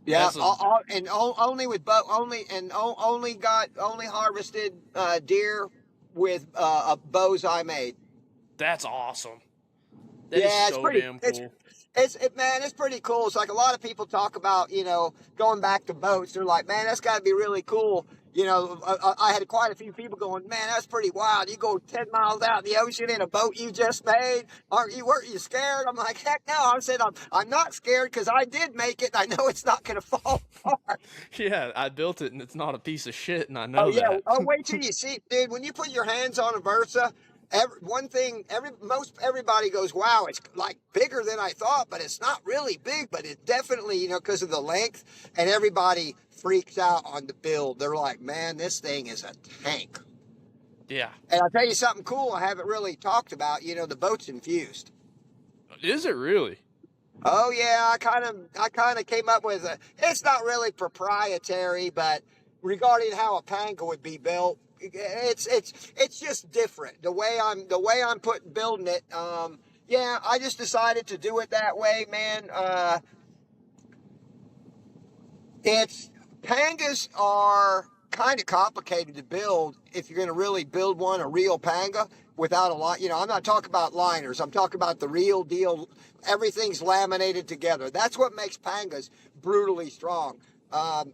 [SPEAKER 2] Yeah,
[SPEAKER 1] That's a-
[SPEAKER 2] only with bow, only harvested deer with bows I made.
[SPEAKER 1] That's awesome. That is
[SPEAKER 2] Yeah,
[SPEAKER 1] so damn cool.
[SPEAKER 2] It's pretty cool. It's like a lot of people talk about, going back to boats. They're like, man, that's got to be really cool. I had quite a few people going, man, that's pretty wild. You go 10 miles out in the ocean in a weren't you scared? I'm like, heck no. I said, I'm not scared because I did make it. And I know it's not going to fall apart.
[SPEAKER 1] Yeah, I built it and it's not a piece of shit, and I know
[SPEAKER 2] Oh yeah.
[SPEAKER 1] that.
[SPEAKER 2] Oh, wait till you see, dude. When you put your hands on a Versa, everybody goes, wow, it's like bigger than I thought, but it's not really big. But it definitely, because of the length, and everybody freaks out on the build. They're like, man, this thing is a tank.
[SPEAKER 1] Yeah.
[SPEAKER 2] And I'll tell you something cool I haven't really talked about. The boat's infused.
[SPEAKER 1] Is it really?
[SPEAKER 2] Oh yeah, I kind of came up with it's not really proprietary, but regarding how a Panga would be built, it's just different. The way I'm building it. Yeah, I just decided to do it that way, man. Pangas are kind of complicated to build if you're going to really build a real Panga without a lot. I'm not talking about liners. I'm talking about the real deal. Everything's laminated together. That's what makes Pangas brutally strong. I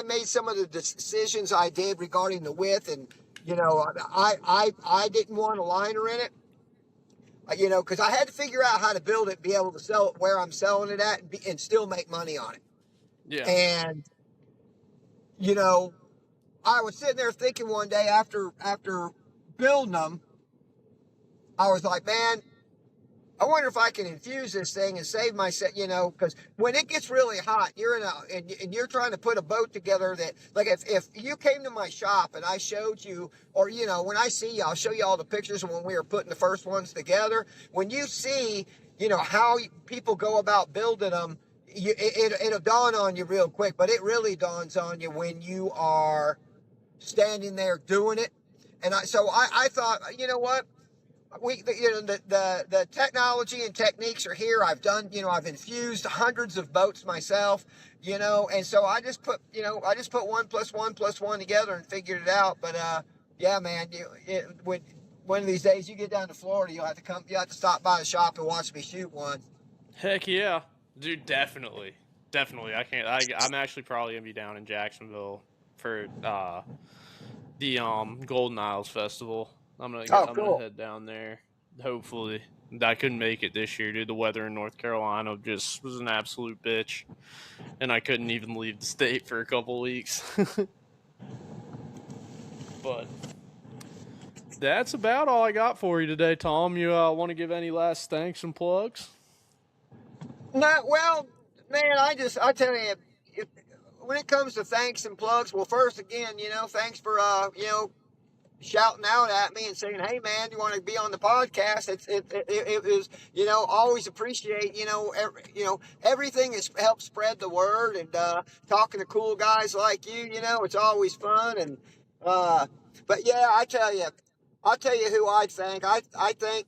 [SPEAKER 2] made some of the decisions I did regarding the width, and I didn't want a liner in it. Because I had to figure out how to build it, be able to sell it where I'm selling it at, and still make money on it.
[SPEAKER 1] Yeah.
[SPEAKER 2] And I was sitting there thinking one day after building them, I was like, man, I wonder if I can infuse this thing and save myself, because when it gets really hot, and you're trying to put a boat together that, like, if you came to my shop and I showed you, or, when I see you, I'll show you all the pictures of when we were putting the first ones together. When you see, how people go about building them, it'll dawn on you real quick, but it really dawns on you when you are standing there doing it. And so I thought, you know what? The technology and techniques are here. I've infused hundreds of boats myself, and so I just put 1 + 1 + 1 together and figured it out. But yeah, man, when one of these days you get down to Florida, you have to stop by the shop and watch me shoot one.
[SPEAKER 1] Heck yeah, dude, definitely, definitely. I can't. I'm actually probably gonna be down in Jacksonville for the Golden Isles Festival.
[SPEAKER 2] Oh,
[SPEAKER 1] I'm gonna
[SPEAKER 2] cool.
[SPEAKER 1] head down there. Hopefully, I couldn't make it this year, dude. The weather in North Carolina just was an absolute bitch, and I couldn't even leave the state for a couple weeks. But that's about all I got for you today, Tom. You want to give any last thanks and plugs?
[SPEAKER 2] Not well, man. I tell you, if, when it comes to thanks and plugs, well, first again, thanks for shouting out at me and saying, "Hey, man, you want to be on the podcast?" It was, always appreciate, everything is help spread the word, and talking to cool guys like you, it's always fun. And but yeah, I'll tell you who I thank. I thank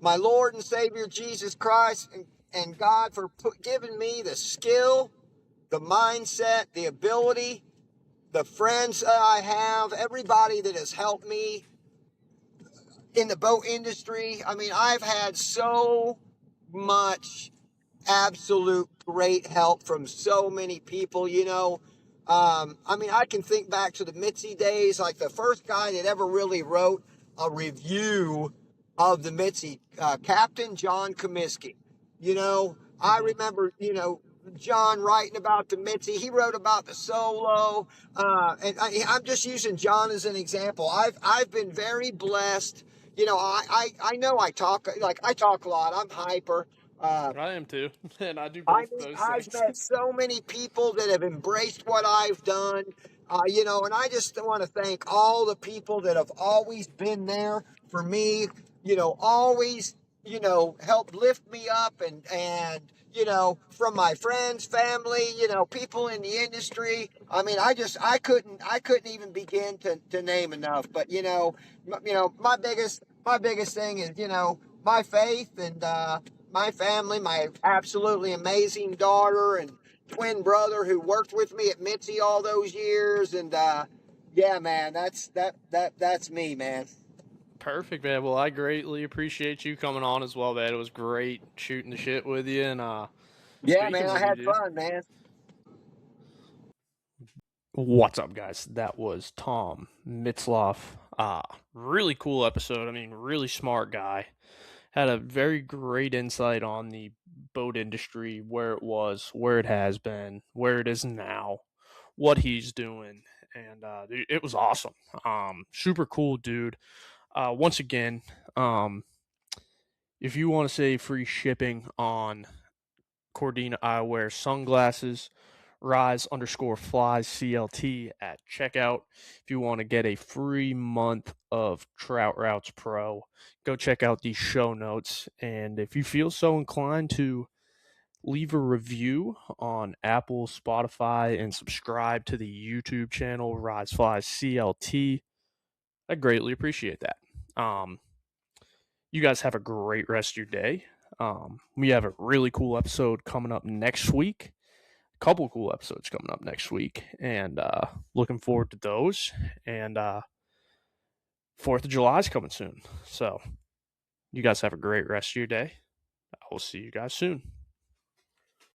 [SPEAKER 2] my Lord and Savior Jesus Christ and God for giving me the skill, the mindset, the ability, the friends that I have, everybody that has helped me in the boat industry. I mean, I've had so much absolute great help from so many people, I mean, I can think back to the Mitzi days, like the first guy that ever really wrote a review of the Mitzi, Captain John Comiskey. I
[SPEAKER 1] Mm-hmm.
[SPEAKER 2] remember, John writing about the Mitzi. He wrote about the Solo. I'm just using John as an example. I've been very blessed. I know I talk a lot. I'm hyper. Uh,
[SPEAKER 1] I am too, and I do
[SPEAKER 2] I
[SPEAKER 1] both of
[SPEAKER 2] mean,
[SPEAKER 1] those
[SPEAKER 2] I've
[SPEAKER 1] things.
[SPEAKER 2] met so many people that have embraced what I've done, and I just want to thank all the people that have always been there for me, always, helped lift me up and, from my friends, family, people in the industry. I mean, I couldn't even begin to name enough, but, my biggest thing is, my faith and, my family, my absolutely amazing daughter and twin brother who worked with me at Mitzi all those years. And yeah, man, that's me, man.
[SPEAKER 1] Perfect, man. Well, I greatly appreciate you coming on as well, man. It was great shooting the shit with you and
[SPEAKER 2] Yeah, man,
[SPEAKER 1] speaking
[SPEAKER 2] I
[SPEAKER 1] with you,
[SPEAKER 2] had
[SPEAKER 1] dude.
[SPEAKER 2] fun, man.
[SPEAKER 1] What's up, guys? That was Tom Mitzloff. Really cool episode. I mean, really smart guy. Had a very great insight on the boat industry, where it was, where it has been, where it is now, what he's doing, and dude, it was awesome. Super cool dude. Once again, um, if you want to save free shipping on Cordina Eyewear sunglasses, rise_flies CLT at checkout. If you want to get a free month of Trout Routes Pro, go check out the show notes. And if you feel so inclined to leave a review on Apple, Spotify, and subscribe to the YouTube channel Rise Flies CLT, I greatly appreciate that. You guys have a great rest of your day. We have a really cool episode coming up next week. A couple cool episodes coming up next week, and looking forward to those. And 4th of July is coming soon. So you guys have a great rest of your day. I will see you guys soon.